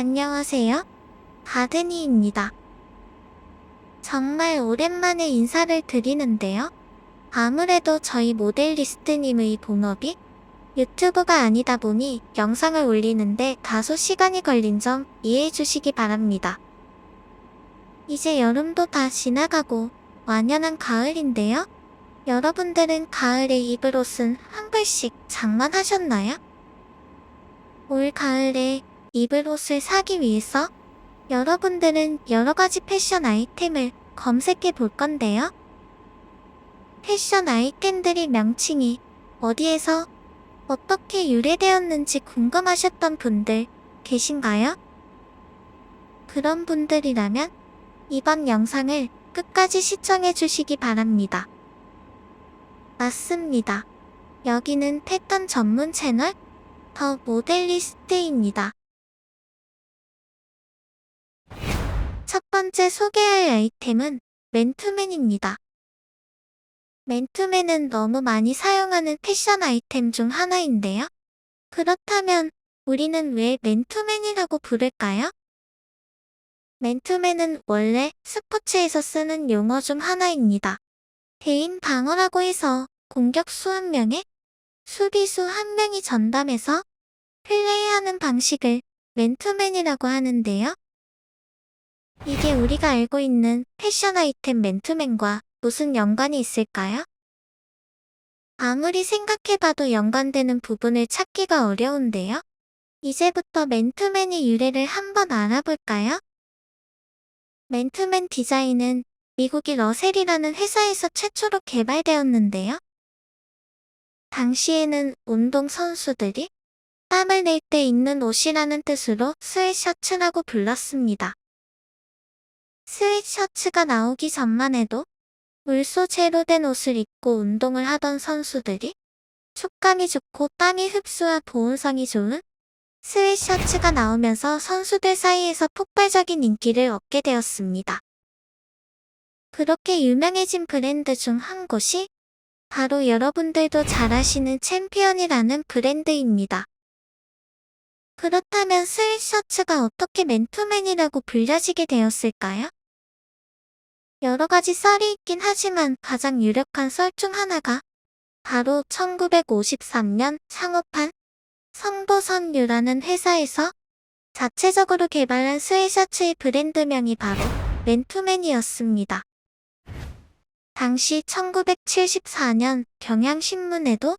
안녕하세요. 가든이입니다. 정말 오랜만에 인사를 드리는데요. 아무래도 저희 모델리스트님의 본업이 유튜브가 아니다 보니 영상을 올리는데 다소 시간이 걸린 점 이해해 주시기 바랍니다. 이제 여름도 다 지나가고 완연한 가을인데요. 여러분들은 가을에 입을 옷은 한 벌씩 장만하셨나요? 올 가을에 입을 옷을 사기 위해서 여러분들은 여러가지 패션 아이템을 검색해 볼 건데요. 패션 아이템들의 명칭이 어디에서 어떻게 유래되었는지 궁금하셨던 분들 계신가요? 그런 분들이라면 이번 영상을 끝까지 시청해 주시기 바랍니다. 맞습니다. 여기는 패턴 전문 채널 더 모델리스트입니다. 첫 번째 소개할 아이템은 맨투맨입니다. 맨투맨은 너무 많이 사용하는 패션 아이템 중 하나인데요. 그렇다면 우리는 왜 맨투맨이라고 부를까요? 맨투맨은 원래 스포츠에서 쓰는 용어 중 하나입니다. 개인 방어라고 해서 공격수 1명에 수비수 1명이 전담해서 플레이하는 방식을 맨투맨이라고 하는데요. 이게 우리가 알고 있는 패션 아이템 맨투맨과 무슨 연관이 있을까요? 아무리 생각해봐도 연관되는 부분을 찾기가 어려운데요. 이제부터 맨투맨의 유래를 한번 알아볼까요? 맨투맨 디자인은 미국의 러셀이라는 회사에서 최초로 개발되었는데요. 당시에는 운동 선수들이 땀을 낼 때 입는 옷이라는 뜻으로 스웨셔츠라고 불렀습니다. 스웨셔츠가 나오기 전만 해도 물 소재로 된 옷을 입고 운동을 하던 선수들이 촉감이 좋고 땀이 흡수와 보온성이 좋은 스웨셔츠가 나오면서 선수들 사이에서 폭발적인 인기를 얻게 되었습니다. 그렇게 유명해진 브랜드 중 한 곳이 바로 여러분들도 잘 아시는 챔피언이라는 브랜드입니다. 그렇다면 스웨셔츠가 어떻게 맨투맨이라고 불려지게 되었을까요? 여러 가지 썰이 있긴 하지만 가장 유력한 썰 중 하나가 바로 1953년 창업한 성도선유라는 회사에서 자체적으로 개발한 스웨셔츠의 브랜드명이 바로 맨투맨이었습니다. 당시 1974년 경향신문에도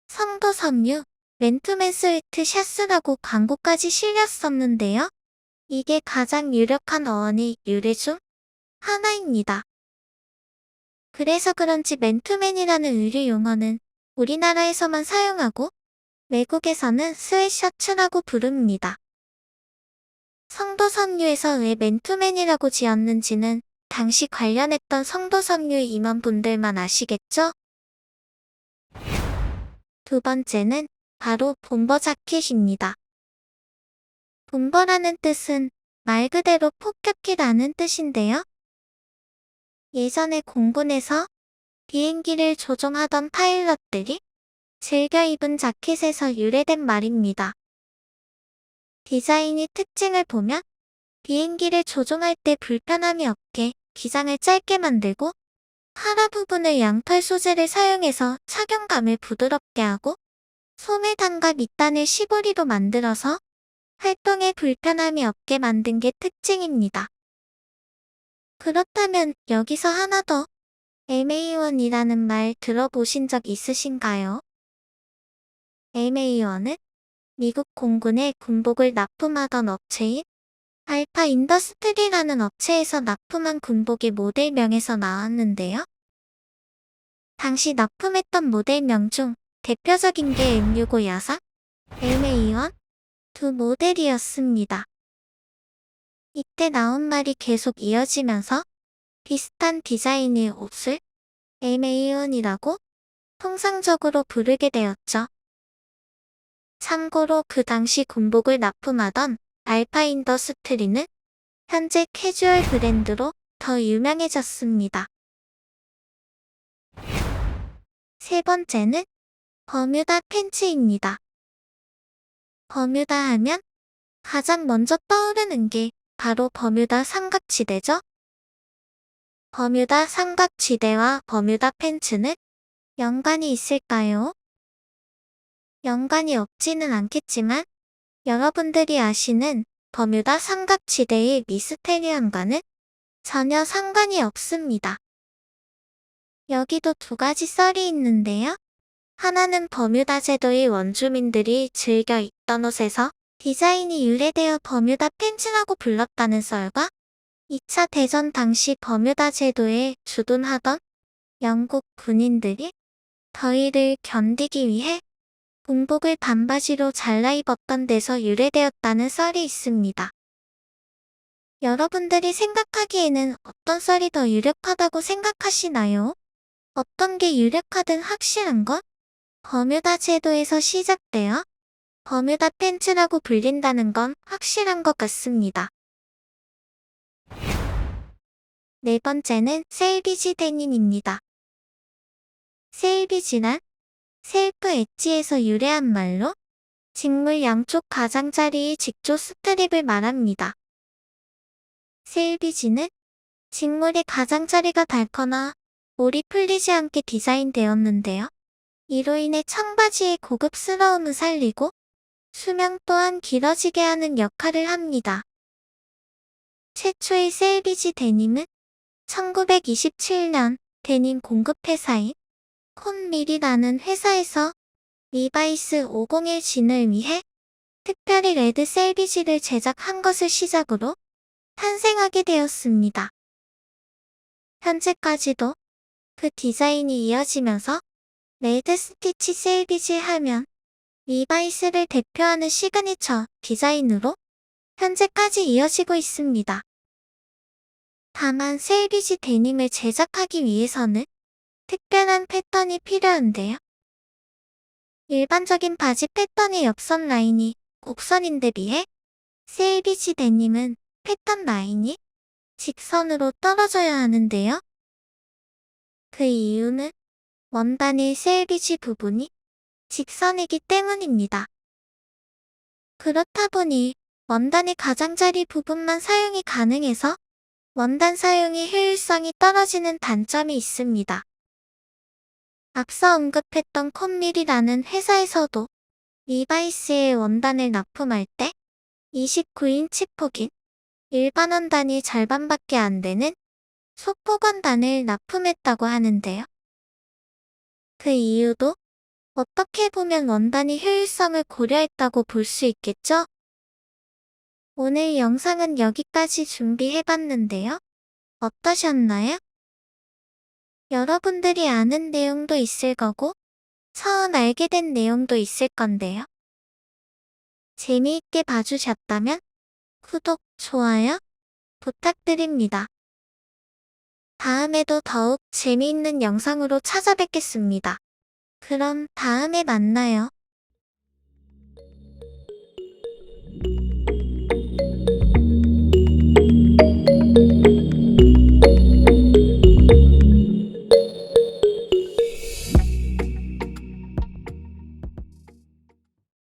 성도섬유 맨투맨 스웨트 셔츠라고 광고까지 실렸었는데요. 이게 가장 유력한 어원의 유래 중 하나입니다. 그래서 그런지 맨투맨이라는 의류 용어는 우리나라에서만 사용하고 외국에서는 스웨셔츠라고 부릅니다. 성도섬유에서 왜 맨투맨이라고 지었는지는 당시 관련했던 성도섬유 임원분들만 아시겠죠? 두 번째는 바로 bomber 자켓입니다. bomber라는 뜻은 말 그대로 폭격기라는 뜻인데요. 예전에 공군에서 비행기를 조종하던 파일럿들이 즐겨 입은 자켓에서 유래된 말입니다. 디자인의 특징을 보면 비행기를 조종할 때 불편함이 없게 기장을 짧게 만들고 하라 부분을 양털 소재를 사용해서 착용감을 부드럽게 하고 소매단과 밑단을 시보리로 만들어서 활동에 불편함이 없게 만든 게 특징입니다. 그렇다면 여기서 하나 더, MA1이라는 말 들어보신 적 있으신가요? MA1은 미국 공군의 군복을 납품하던 업체인 알파 인더스트리라는 업체에서 납품한 군복의 모델명에서 나왔는데요. 당시 납품했던 모델명 중 대표적인 게 M65 야상, MA1 두 모델이었습니다. 이때 나온 말이 계속 이어지면서 비슷한 디자인의 옷을 MA1이라고 통상적으로 부르게 되었죠. 참고로 그 당시 군복을 납품하던 알파 인더스트리는 현재 캐주얼 브랜드로 더 유명해졌습니다. 세 번째는 버뮤다 팬츠입니다. 버뮤다 하면 가장 먼저 떠오르는 게 바로 버뮤다 삼각지대죠. 버뮤다 삼각지대와 버뮤다 팬츠는 연관이 있을까요? 연관이 없지는 않겠지만 여러분들이 아시는 버뮤다 삼각지대의 미스테리함과는 전혀 상관이 없습니다. 여기도 두 가지 썰이 있는데요. 하나는 버뮤다 제도의 원주민들이 즐겨 입던 옷에서 디자인이 유래되어 버뮤다 팬츠라고 불렀다는 썰과 2차 대전 당시 버뮤다 제도에 주둔하던 영국 군인들이 더위를 견디기 위해 군복을 반바지로 잘라 입었던 데서 유래되었다는 썰이 있습니다. 여러분들이 생각하기에는 어떤 썰이 더 유력하다고 생각하시나요? 어떤 게 유력하든 확실한 건 버뮤다 제도에서 시작되어 버뮤다 팬츠라고 불린다는 건 확실한 것 같습니다. 네 번째는 셀비지 데님입니다. 셀비지란 셀프 엣지에서 유래한 말로 직물 양쪽 가장자리의 직조 스트립을 말합니다. 셀비지는 직물의 가장자리가 닳거나 몰이 풀리지 않게 디자인되었는데요. 이로 인해 청바지의 고급스러움을 살리고 수명 또한 길어지게 하는 역할을 합니다. 최초의 셀비지 데님은 1927년 데님 공급회사인 콘밀이라는 회사에서 리바이스 501 진을 위해 특별히 레드 셀비지를 제작한 것을 시작으로 탄생하게 되었습니다. 현재까지도 그 디자인이 이어지면서 레드 스티치 셀비지 하면 리바이스를 대표하는 시그니처 디자인으로 현재까지 이어지고 있습니다. 다만 셀비지 데님을 제작하기 위해서는 특별한 패턴이 필요한데요. 일반적인 바지 패턴의 옆선 라인이 곡선인데 비해 셀비지 데님은 패턴 라인이 직선으로 떨어져야 하는데요. 그 이유는 원단의 셀비지 부분이 직선이기 때문입니다. 그렇다 보니 원단의 가장자리 부분만 사용이 가능해서 원단 사용의 효율성이 떨어지는 단점이 있습니다. 앞서 언급했던 콘밀이라는 회사에서도 리바이스의 원단을 납품할 때 29인치 폭인 일반 원단이 절반밖에 안 되는 소폭 원단을 납품했다고 하는데요. 그 이유도 어떻게 보면 원단의 효율성을 고려했다고 볼 수 있겠죠? 오늘 영상은 여기까지 준비해봤는데요. 어떠셨나요? 여러분들이 아는 내용도 있을 거고 처음 알게 된 내용도 있을 건데요. 재미있게 봐주셨다면 구독, 좋아요 부탁드립니다. 다음에도 더욱 재미있는 영상으로 찾아뵙겠습니다. 그럼 다음에 만나요.